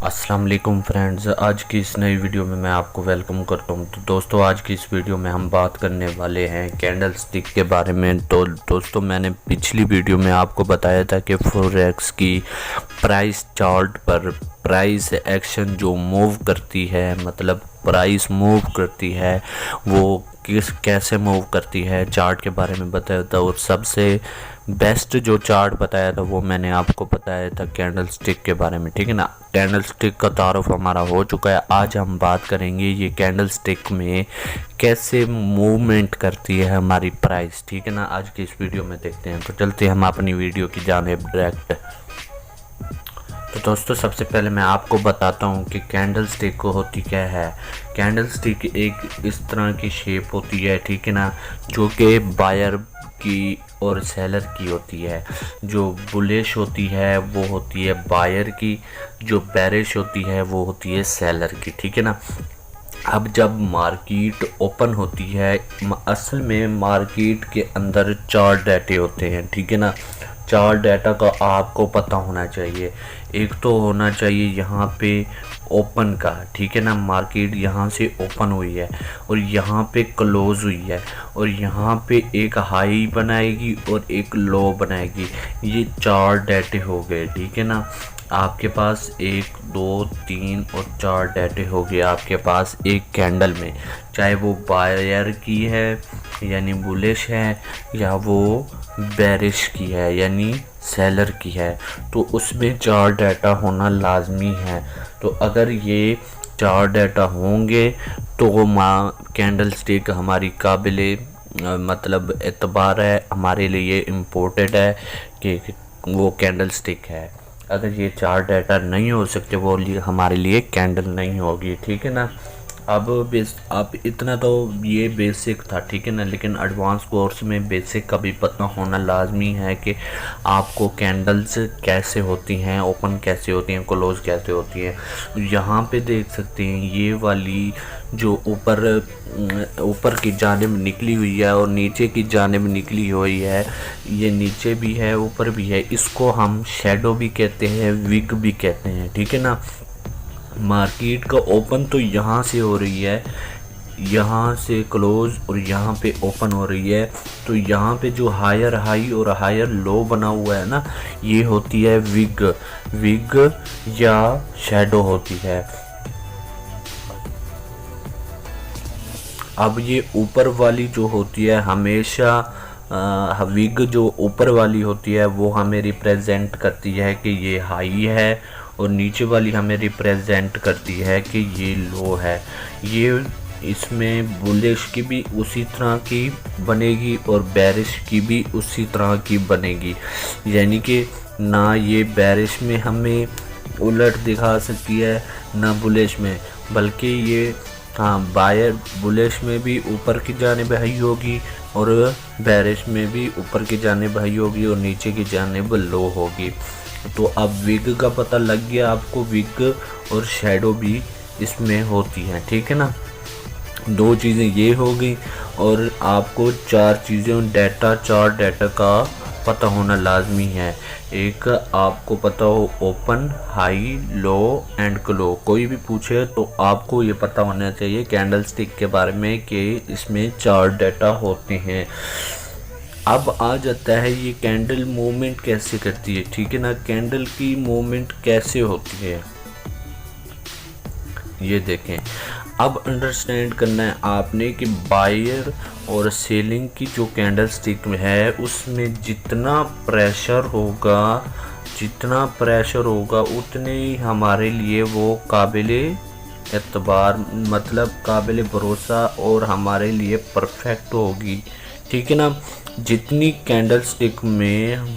अस्सलाम वालेकुम फ्रेंड्स, आज की इस नई वीडियो में मैं आपको वेलकम करता हूं। तो दोस्तों, आज की इस वीडियो में हम बात करने वाले हैं कैंडल स्टिक के बारे में। तो दोस्तों, मैंने पिछली वीडियो में आपको बताया था कि फॉरेक्स की प्राइस चार्ट पर प्राइस एक्शन जो मूव करती है, मतलब प्राइस मूव करती है, वो कैसे मूव करती है, चार्ट के बारे में बताया था। और सबसे बेस्ट जो चार्ट बताया था वो मैंने आपको बताया था कैंडल स्टिक के बारे में, ठीक है ना। कैंडल स्टिक का तारुफ हमारा हो चुका है। आज हम बात करेंगे ये कैंडल स्टिक में कैसे मूवमेंट करती है हमारी प्राइस, ठीक है ना। आज की इस वीडियो में देखते हैं। तो चलते हैं हम अपनी वीडियो की जानिब डायरेक्ट। तो दोस्तों, सबसे पहले मैं आपको बताता हूँ कि कैंडल स्टिक को होती क्या है। कैंडल स्टिक एक इस तरह की शेप होती है, ठीक है ना, जो कि बायर की और सेलर की होती है। जो बुलिश होती है वो होती है बायर की, जो बेरिश होती है वो होती है सेलर की, ठीक है ना। अब जब मार्केट ओपन होती है, असल में मार्केट के अंदर चार डाटे होते हैं, ठीक है ना। चार डाटा का आपको पता होना चाहिए। एक तो होना चाहिए यहाँ पे ओपन का, ठीक है ना, मार्केट यहाँ से ओपन हुई है और यहाँ पे क्लोज हुई है और यहाँ पे एक हाई बनाएगी और एक लो बनाएगी। ये चार डाटे हो गए, ठीक है ना। आपके पास एक दो तीन और चार डाटे हो गए आपके पास एक कैंडल में, चाहे वो बायर की है यानी बुलिश है या वो बेरिश की है यानी सेलर की है। तो उसमें चार डाटा होना लाजमी है। तो अगर ये चार डाटा होंगे तो वो कैंडल स्टिक हमारी काबिले मतलब एतबार है, हमारे लिए इम्पोर्टेड है कि वो कैंडल स्टिक है। अगर ये चार डाटा नहीं हो सकते वो हमारे लिए कैंडल नहीं होगी, ठीक है ना। अब इतना तो ये बेसिक था, ठीक है ना, लेकिन एडवांस कोर्स में बेसिक का भी पता होना लाजमी है कि आपको कैंडल्स कैसे होती हैं, ओपन कैसे होती हैं, क्लोज कैसे होती हैं। यहाँ पे देख सकते हैं ये वाली जो ऊपर की जानिब निकली हुई है और नीचे की जानिब निकली हुई है, ये नीचे भी है ऊपर भी है, इसको हम शेडो भी कहते हैं, विग भी कहते हैं, ठीक है ना। मार्केट का ओपन तो यहाँ से हो रही है, यहाँ से क्लोज और यहाँ पे ओपन हो रही है। तो यहाँ पे जो हायर हाई और हायर लो बना हुआ है ना, ये होती है विग या शैडो होती है। अब ये ऊपर वाली जो होती है हमेशा विग जो ऊपर वाली होती है वो हमें रिप्रेजेंट करती है कि ये हाई है और नीचे वाली हमें रिप्रेजेंट करती है कि ये लो है। ये इसमें बुलिश की भी उसी तरह की बनेगी और बेरिश की भी उसी तरह की बनेगी, यानी कि ना ये बेरिश में हमें उलट दिखा सकती है ना बुलिश में, बल्कि ये बायर बुलिश में भी ऊपर की जानिब हाई होगी और बेरिश में भी ऊपर की जानिब हाई होगी और नीचे की जानिब लो होगी। तो अब विग का पता लग गया आपको, विग और शैडो भी इसमें होती हैं, ठीक है ना। दो चीज़ें ये हो गई और आपको चार डाटा का पता होना लाजमी है। एक आपको पता हो ओपन, हाई, लो एंड क्लो। कोई भी पूछे तो आपको ये पता होना चाहिए कैंडल स्टिक के बारे में कि इसमें चार डाटा होते हैं। अब आ जाता है ये कैंडल मूवमेंट कैसे करती है, ठीक है ना। कैंडल की मूवमेंट कैसे होती है ये देखें। अब अंडरस्टैंड करना है आपने कि बायर और सेलिंग की जो कैंडल स्टिक में है उसमें जितना प्रेशर होगा उतने ही हमारे लिए वो काबिले एतबार, मतलब काबिले भरोसा और हमारे लिए परफेक्ट होगी, ठीक है ना। जितनी कैंडल स्टिक में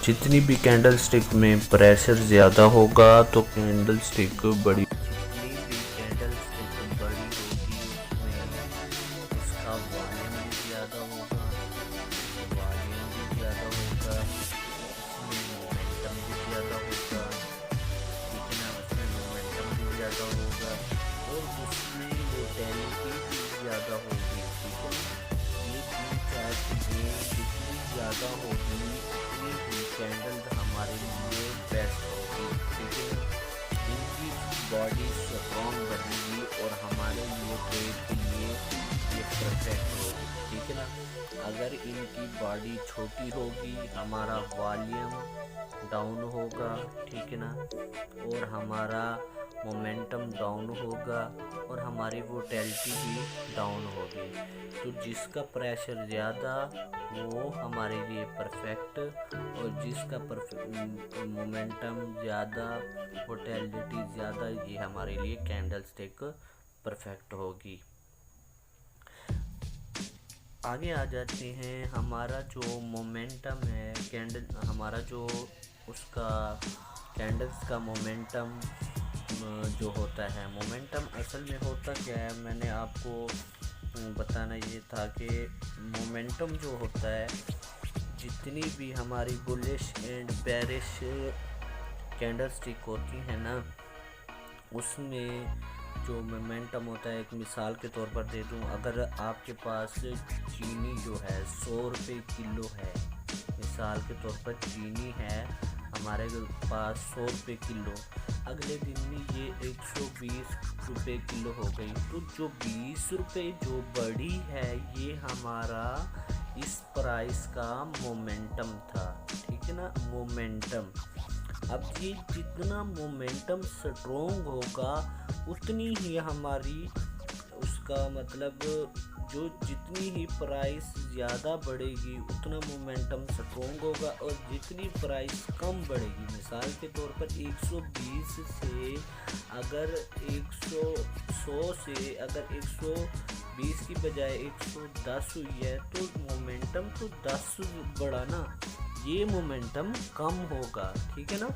जितनी भी कैंडल स्टिक में प्रेशर ज़्यादा होगा तो कैंडल स्टिक बड़ी, जितनी भी कैंडल स्टिक बड़ी होगी उसमें उसका वॉल्यूम भी ज़्यादा होगा, उसमें मोमेंटम भी ज़्यादा होगा, ठीक है ना, उसमें मोमेंटम भी ज़्यादा होगा और उसमें वोलेटिलिटी भी ज़्यादा होगी, ठीक है ना। ये तीन चार चीज़ें जितनी ज़्यादा होगी उतनी ही बॉडी स्ट्रॉन्ग बनेगी और हमारे लिए ट्रेड के लिए ये परफेक्ट होगी, ठीक है ना। अगर इनकी बॉडी छोटी होगी हमारा वॉल्यूम डाउन होगा, ठीक है ना, और हमारा मोमेंटम डाउन होगा और हमारी वोटेलिटी भी डाउन होगी। तो जिसका प्रेशर ज़्यादा वो हमारे लिए परफेक्ट, और जिसका मोमेंटम ज़्यादा वोटेलिटी ज़्यादा, ये हमारे लिए कैंडल स्टिक परफेक्ट होगी। आगे आ जाते हैं। हमारा जो मोमेंटम है हमारा जो उसका कैंडल्स का मोमेंटम जो होता है, मोमेंटम असल में होता क्या है, मैंने आपको बताना ये था कि मोमेंटम जो होता है, जितनी भी हमारी bullish and bearish candle stick होती है ना, उसमें जो मोमेंटम होता है, एक मिसाल के तौर पर दे दूं, अगर आपके पास चीनी जो है 100 रुपये किलो है, मिसाल के तौर पर चीनी है हमारे पास 100 रुपये किलो, अगले दिन में ये 120 रुपये किलो हो गई, तो जो 20 रुपये जो बढ़ी है ये हमारा इस प्राइस का मोमेंटम था, ठीक है ना, मोमेंटम। अब ये जितना मोमेंटम स्ट्रोंग होगा उतनी ही हमारी उसका मतलब जो जितनी ही प्राइस ज़्यादा बढ़ेगी उतना मोमेंटम स्ट्रोंग होगा, और जितनी प्राइस कम बढ़ेगी, मिसाल के तौर पर 120 से अगर 100 से अगर 120 की बजाय 110 हुई है तो मोमेंटम तो 10 बढ़ा ना, ये मोमेंटम कम होगा, ठीक है ना।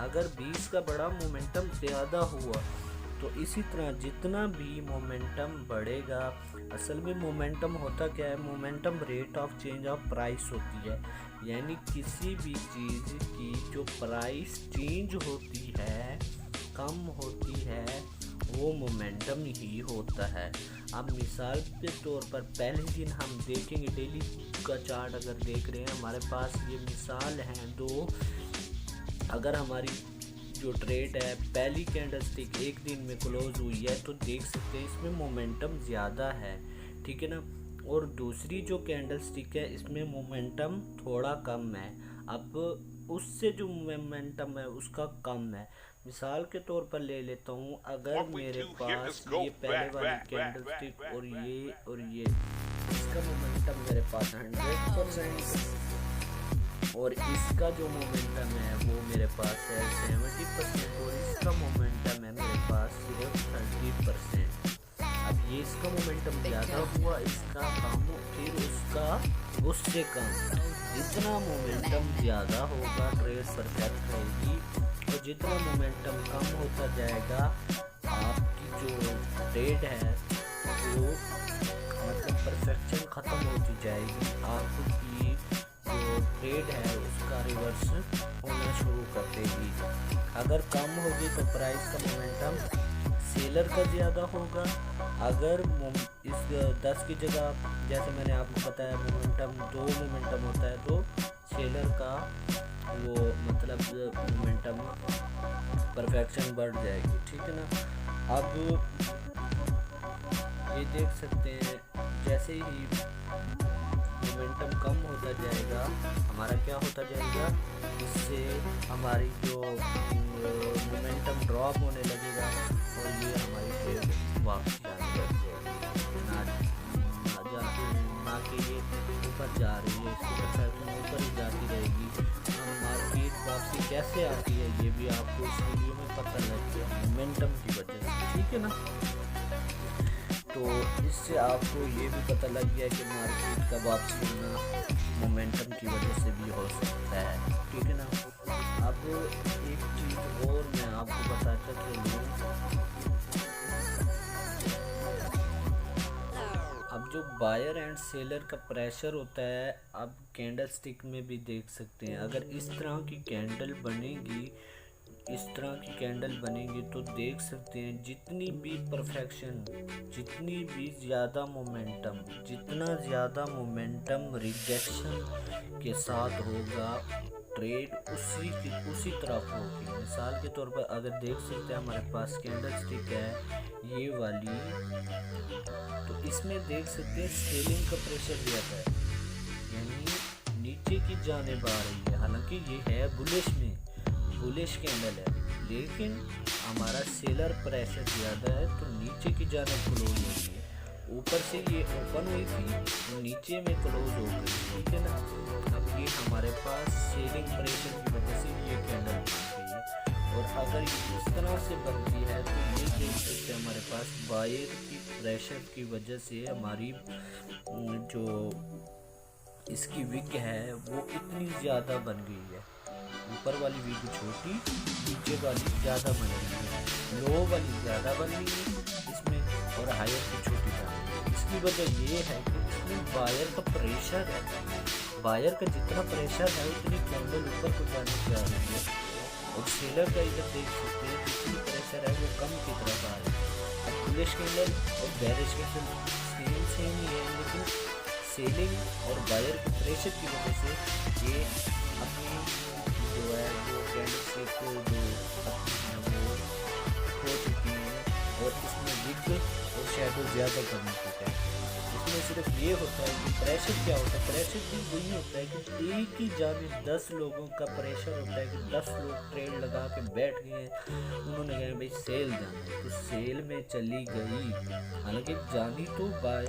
अगर 20 का बड़ा मोमेंटम ज़्यादा हुआ, तो इसी तरह जितना भी मोमेंटम बढ़ेगा, असल में मोमेंटम होता क्या है, momentum rate of change of price होती है, यानी किसी भी चीज़ की जो प्राइस चेंज होती है, कम होती है, वो मोमेंटम ही होता है। अब मिसाल के तौर पर पहले दिन हम देखेंगे, डेली का चार्ट अगर देख रहे हैं, हमारे पास ये मिसाल हैं दो, अगर हमारी जो ट्रेड है पहली कैंडल स्टिक एक दिन में क्लोज हुई है तो देख सकते हैं इसमें मोमेंटम ज़्यादा है, ठीक है ना, और दूसरी जो कैंडल स्टिक है इसमें मोमेंटम थोड़ा कम है। अब उससे जो मोमेंटम है उसका कम है। मिसाल के तौर पर ले लेता हूँ, अगर मेरे पास ये पहले वाली कैंडल स्टिक और ये इसका मोमेंटम मेरे पास 100% और इसका जो मोमेंटम है वो मेरे पास है 70%, और इसका मोमेंटम है मेरे पास सिर्फ 30%। अब ये इसका मोमेंटम ज़्यादा हुआ, इसका कम, फिर उसका उससे कम। जितना मोमेंटम ज़्यादा होगा ट्रेड परफेक्ट रहेगी, और जितना मोमेंटम कम होता जाएगा आपकी जो ट्रेड है वो मतलब परफेक्शन ख़त्म होती जाएगी, आपकी जो ट्रेड है उसका रिवर्स होना शुरू कर देगी। अगर कम होगी तो प्राइस का मोमेंटम सेलर का ज़्यादा होगा, अगर इस 10 की जगह जैसे मैंने आपको बताया मोमेंटम 2 मोमेंटम होता है तो सेलर का वो मतलब मोमेंटम परफेक्शन बढ़ जाएगी, ठीक है ना। अब ये देख सकते हैं जैसे ही मोमेंटम कम होता जाएगा हमारा क्या होता जाएगा, इससे हमारी जो मोमेंटम ड्रॉप होने लगेगा और ये हमारी ट्रेड वापस आने लग जाएगी, ना कि ये ऊपर जा रही है, इसकी परफेक्शन ऊपर ही जाती रहेगी। मार्केट वापसी कैसे आती है ये भी आपको इस वीडियो में पता लग गया, मोमेंटम की वजह से, ठीक है ना। तो इससे आपको ये भी पता लग गया कि मार्केट का वापसी होना मोमेंटम की वजह से भी हो सकता है, ठीक है ना। अब एक चीज़ और मैं आपको बताता चलूँ, अब जो बायर एंड सेलर का प्रेशर होता है, अब कैंडल स्टिक में भी देख सकते हैं, अगर इस तरह की कैंडल बनेगी, इस तरह की कैंडल बनेगी तो देख सकते हैं जितनी भी परफेक्शन, जितनी भी ज़्यादा मोमेंटम, जितना ज़्यादा मोमेंटम रिजेक्शन के साथ होगा ट्रेड उसी तरफ होगी। मिसाल के तौर पर अगर देख सकते हैं हमारे पास कैंडल स्टिक है ये वाली, तो इसमें देख सकते हैं सेलिंग का प्रेशर ज़्यादा है, यानी नीचे की जानिब आ रही है। हालांकि ये है बुलिश कैंडल है, लेकिन हमारा सेलर प्रेशर ज़्यादा है तो नीचे की जानिब क्लोज हो रही है। ऊपर से ये ओपन हुई थी तो नीचे में क्लोज हो गई, ठीक है ना। अब ये हमारे पास सेलिंग प्रेशर की वजह से ये कैंडल बन गई है। और अगर इस तरह से बनती है तो ये देख सकते हैं हमारे पास बायर की प्रेशर की वजह से हमारी जो इसकी विग है वो इतनी ज़्यादा बन गई है। ऊपर वाली विग छोटी, नीचे वाली ज़्यादा बन रही है, लो वाली ज़्यादा बन रही है इसमें और हायर की छोटी बन रही है। इसकी वजह ये है कि इसमें बायर का प्रेशर है, बायर का जितना प्रेशर है उतनी कैंडल ऊपर को जाने से आ रही है। और सेलर का इधर देख सकते हैं जितनी प्रेशर है वो कम की तरफ आ रही है। अब बुलिश कैंडल और बेरिश कैंडल सेम ही है, लेकिन सेलिंग और बायर के प्रेशर की वजह से ये अपनी जो है वो कैंडल स्टिक जो है वो हो चुकी है और इसमें विग और शेडो ज़्यादा करने चुका है। इसमें सिर्फ ये होता है कि प्रेशर क्या होता है, प्रेशर भी वही होता है कि एक ही जानिब 10 लोगों का प्रेशर होता है कि 10 लोग ट्रेड लगा के बैठ गए हैं, उन्होंने कहा भाई सेल जाना है तो सेल में चली गई। हालांकि जानी तो बाय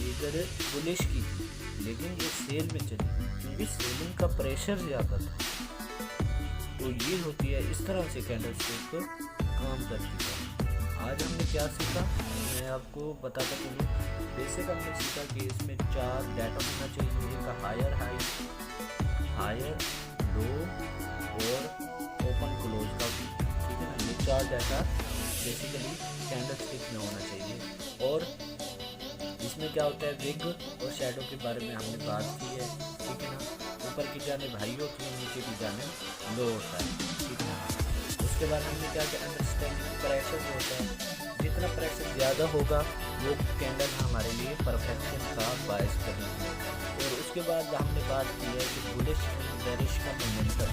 इधर बुलिश की, लेकिन ये सेल में चली क्योंकि सेलिंग का प्रेशर ज़्यादा था। तो ये होती है इस तरह से कैंडल स्टिक काम करती है। आज हमने क्या सीखा मैं आपको बताता चलूँ। बेसिक हमने सीखा कि इसमें 4 डाटा होना चाहिए, एक हायर हाई, हायर लो और ओपन क्लोज का, ठीक है ना। ये 4 डाटा बेसिकली कैंडल स्टिक में होना चाहिए। और इसमें क्या होता है विग और शेडो के बारे में हमने बात की है, ठीक है ना। ऊपर की जानिब हाई होती है, नीचे की जानिब लो होता है, ठीक है ना। उसके बाद हमने क्या किया अंडरस्टैंडिंग प्रेशर जो होता है, जितना प्रेशर ज़्यादा होगा वो कैंडल हमारे लिए परफेक्शन का बायस करेगी। और उसके बाद हमने बात की है कि बुलिश बेरिश का मोमेंटम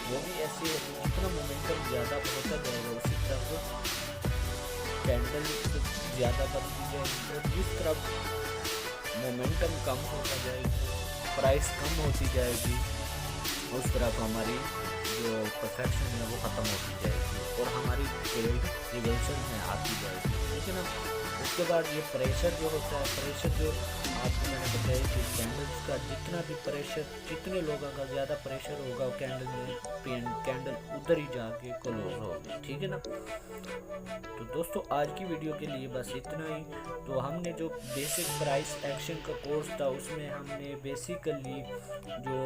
वो भी ऐसे है कि जितना मोमेंटम ज़्यादा होता जाएगा उसी तरफ कैंडल ज़्यादा बनती जाएगी। और जिस तरफ मोमेंटम कम होता जाएगी, प्राइस कम होती जाएगी, उस तरफ हमारी जो परफेक्शन है वो ख़त्म होती जाएगी और हमारी ट्रेड रिवर्सल में आती जाएगी, ठीक है ना। उसके बाद ये प्रेशर जो होता है, प्रेशर जो आपको मैंने बताया कि कैंडल्स का जितना भी प्रेशर, जितने लोगों का ज़्यादा प्रेशर होगा कैंडल में, कैंडल उधर ही जाके क्लोज होगी, ठीक है ना। तो दोस्तों आज की वीडियो के लिए बस इतना ही। तो हमने जो बेसिक प्राइस एक्शन का कोर्स था उसमें हमने बेसिकली जो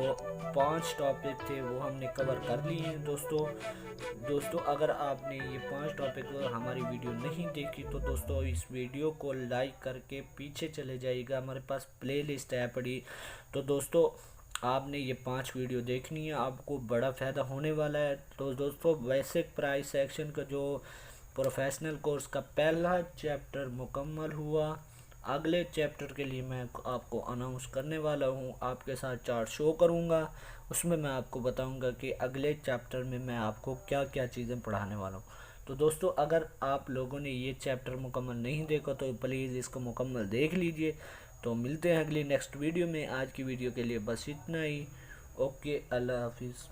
5 टॉपिक थे वो हमने कवर कर लिए हैं दोस्तों अगर आपने ये 5 टॉपिक हमारी वीडियो नहीं देखी तो दोस्तों इस वीडियो को लाइक करके पीछे चले जाइएगा, हमारे पास प्लेलिस्ट है पड़ी। तो दोस्तों आपने ये 5 वीडियो देखनी है, आपको बड़ा फ़ायदा होने वाला है। तो दोस्तों बेसिक प्राइस एक्शन का जो प्रोफेशनल कोर्स का पहला चैप्टर मुकम्मल हुआ। अगले चैप्टर के लिए मैं आपको अनाउंस करने वाला हूँ, आपके साथ चार्ट शो करूँगा, उसमें मैं आपको बताऊँगा कि अगले चैप्टर में मैं आपको क्या क्या चीज़ें पढ़ाने वाला हूँ। तो दोस्तों अगर आप लोगों ने ये चैप्टर मुकम्मल नहीं देखा तो प्लीज़ इसको मुकम्मल देख लीजिए। तो मिलते हैं अगली नेक्स्ट वीडियो में। आज की वीडियो के लिए बस इतना ही। ओके, अल्लाह हाफिज़।